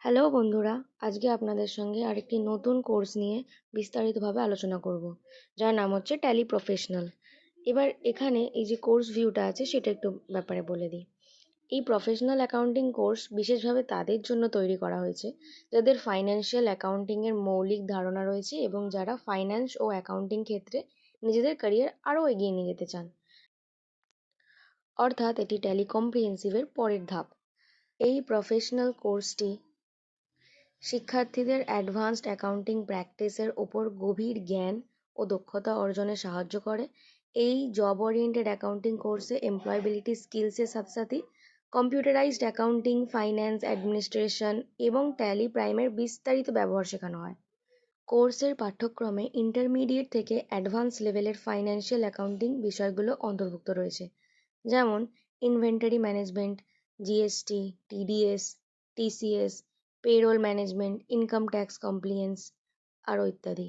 Hello বন্ধুরা, আজকে আপনাদের সঙ্গে আরেকটি নতুন কোর্স নিয়ে বিস্তারিতভাবে আলোচনা করব, যার নাম হচ্ছে ট্যালি প্রফেশনাল। এবার এখানে এই যে কোর্স ভিউটা আছে সেটা একটু ব্যাপারে বলে দিই। এই প্রফেশনাল অ্যাকাউন্টিং কোর্স বিশেষভাবে তাদের জন্য তৈরি করা হয়েছে যাদের ফাইন্যান্সিয়াল অ্যাকাউন্টিংয়ের মৌলিক ধারণা রয়েছে এবং যারা ফাইন্যান্স ও অ্যাকাউন্টিং ক্ষেত্রে নিজেদের ক্যারিয়ার আরও এগিয়ে নিয়ে যেতে চান। অর্থাৎ এটি ট্যালি কম্প্রিহেন্সিভের পরের ধাপ। এই প্রফেশনাল কোর্সটি শিক্ষার্থীদের অ্যাডভান্সড অ্যাকাউন্টিং প্র্যাকটিসের ওপর গভীর জ্ঞান ও দক্ষতা অর্জনে সাহায্য করে। এই জব ওরিয়েন্টেড অ্যাকাউন্টিং কোর্সে এমপ্লয়াবিলিটি স্কিলসের সাথে সাথে কম্পিউটারাইজড অ্যাকাউন্টিং, ফাইন্যান্স, অ্যাডমিনিস্ট্রেশন এবং ট্যালি প্রাইমের বিস্তারিত ব্যবহার শেখানো হয়। কোর্সের পাঠ্যক্রমে ইন্টারমিডিয়েট থেকে অ্যাডভান্স লেভেলের ফাইন্যান্সিয়াল অ্যাকাউন্টিং বিষয়গুলো অন্তর্ভুক্ত রয়েছে, যেমন inventory management, GST, TDS, TCS, payroll management, income tax compliance আরও ইত্যাদি।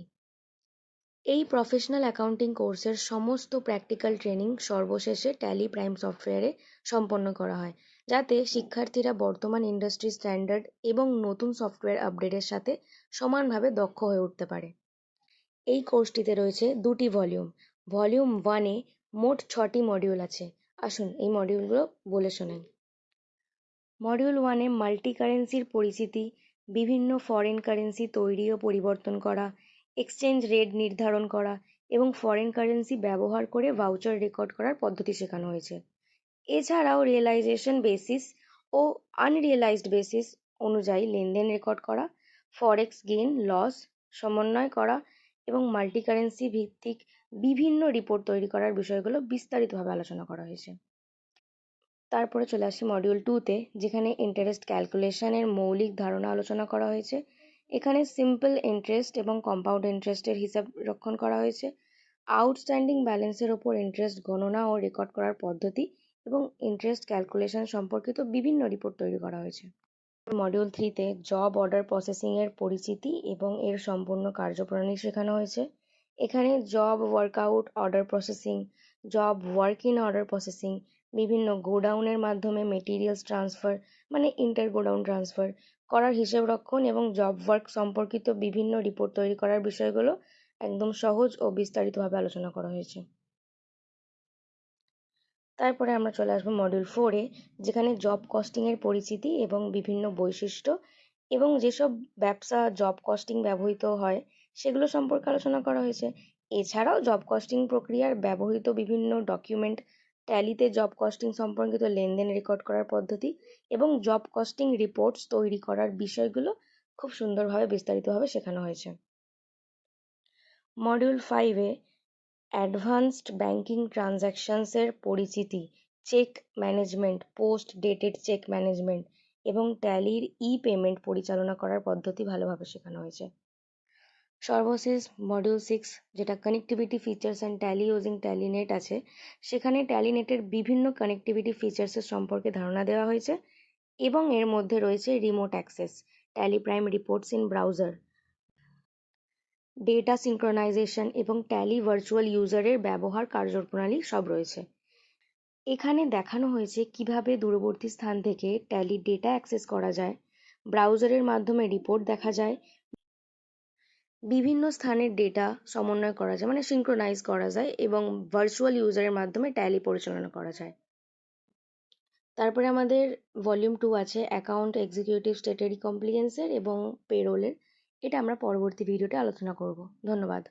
এই প্রফেশনাল অ্যাকাউন্টিং কোর্সের সমস্ত প্র্যাকটিক্যাল ট্রেনিং সর্বশেষে ট্যালি প্রাইম সফটওয়্যারে সম্পন্ন করা হয়, যাতে শিক্ষার্থীরা বর্তমান ইন্ডাস্ট্রি স্ট্যান্ডার্ড এবং নতুন সফটওয়্যার আপডেটের সাথে সমানভাবে দক্ষ হয়ে উঠতে পারে। এই কোর্সটিতে রয়েছে দুটি ভলিউম। ভলিউম 1-এ মোট 6টি মডিউল আছে। আসুন এই মডিউলগুলো বলে শোনাই। মডিউল 1-এ মাল্টি কারেন্সির পরিচিতি, বিভিন্ন ফরেন কারেন্সি তৈরি ও পরিবর্তন করা, এক্সচেঞ্জ রেট নির্ধারণ করা এবং ফরেন কারেন্সি ব্যবহার করে ভাউচার রেকর্ড করার পদ্ধতি শেখানো হয়েছে। এছাড়াও রিয়েলাইজেশন বেসিস ও আনরিয়েলাইজড বেসিস অনুযায়ী লেনদেন রেকর্ড করা, ফরেক্স গেইন লস সমন্বয় করা এবং মাল্টি কারেন্সি ভিত্তিক বিভিন্ন রিপোর্ট তৈরি করার বিষয়গুলো বিস্তারিতভাবে আলোচনা করা হয়েছে। তারপরে চলে আসি মডিউল 2-তে, যেখানে ইন্টারেস্ট ক্যালকুলেশনের মৌলিক ধারণা আলোচনা করা হয়েছে। এখানে সিম্পল ইন্টারেস্ট এবং কম্পাউন্ড ইন্টারেস্টের হিসাব রক্ষণ করা হয়েছে, আউটস্ট্যান্ডিং ব্যালেন্সের ওপর ইন্টারেস্ট গণনা ও রেকর্ড করার পদ্ধতি এবং ইন্টারেস্ট ক্যালকুলেশন সম্পর্কিত বিভিন্ন রিপোর্ট তৈরি করা হয়েছে। মডিউল 3-তে জব অর্ডার প্রসেসিংয়ের পরিচিতি এবং এর সম্পূর্ণ কার্যপ্রণালী শেখানো হয়েছে। এখানে job workout order processing, job work in order processing, বিভিন্ন গোডাউনের মাধ্যমে মেটেরিয়ালস ট্রান্সফার মানে ইন্টার গোডাউন ট্রান্সফার করার হিসেব রক্ষণ এবং জব ওয়ার্ক সম্পর্কিত বিভিন্ন রিপোর্ট তৈরি করার বিষয়গুলো একদম সহজ ও বিস্তারিতভাবে আলোচনা করা হয়েছে। তারপরে আমরা চলে আসবো মডিউল 4-এ, যেখানে জব কস্টিংয়ের পরিচিতি এবং বিভিন্ন বৈশিষ্ট্য এবং যেসব ব্যবসা জব কস্টিং ব্যবহৃত হয় সেগুলো সম্পর্কে আলোচনা করা হয়েছে। এছাড়াও জব কস্টিং প্রক্রিয়ার ব্যবহৃত বিভিন্ন ডকুমেন্ট, ট্যালিতে জব কস্টিং সম্পর্কিত লেনদেন রেকর্ড করার পদ্ধতি এবং জব কস্টিং রিপোর্টস তৈরি করার বিষয়গুলো খুব সুন্দরভাবে বিস্তারিতভাবে শেখানো হয়েছে। মডিউল 5-এ অ্যাডভান্সড ব্যাংকিং ট্রানজ্যাকশনসের পরিচিতি, cheque management, post dated cheque management এবং ট্যালির পেমেন্ট পরিচালনা করার পদ্ধতি ভালোভাবে শেখানো হয়েছে। সর্বশেষ মডিউল 6, যেটা connectivity features and Tally using TallyNet আছে, সেখানে ট্যালিনেটের বিভিন্ন কানেক্টিভিটি ফিচার্সের সম্পর্কে ধারণা দেওয়া হয়েছে এবং এর মধ্যে রয়েছে remote access, tally prime reports in browser, data synchronisation এবং ট্যালি ভার্চুয়াল ইউজারের ব্যবহার কার্যপ্রণালী সব রয়েছে। এখানে দেখানো হয়েছে কিভাবে দূরবর্তী স্থান থেকে ট্যালি ডেটা অ্যাক্সেস করা যায়, ব্রাউজারের মাধ্যমে রিপোর্ট দেখা যায়, বিভিন্ন স্থানের ডেটা সমন্বয় করা যায় মানে সিঙ্ক্রোনাইজ করা যায় এবং ভার্চুয়াল ইউজারের মাধ্যমে ট্যালি পরিচালনা করা যায়। তারপরে আমাদের ভলিউম 2 আছে অ্যাকাউন্ট এক্সিকিউটিভ স্ট্যাটারি কমপ্লিয়েন্সের এবং পেরোলের। এটা আমরা পরবর্তী ভিডিওতে আলোচনা করব। ধন্যবাদ।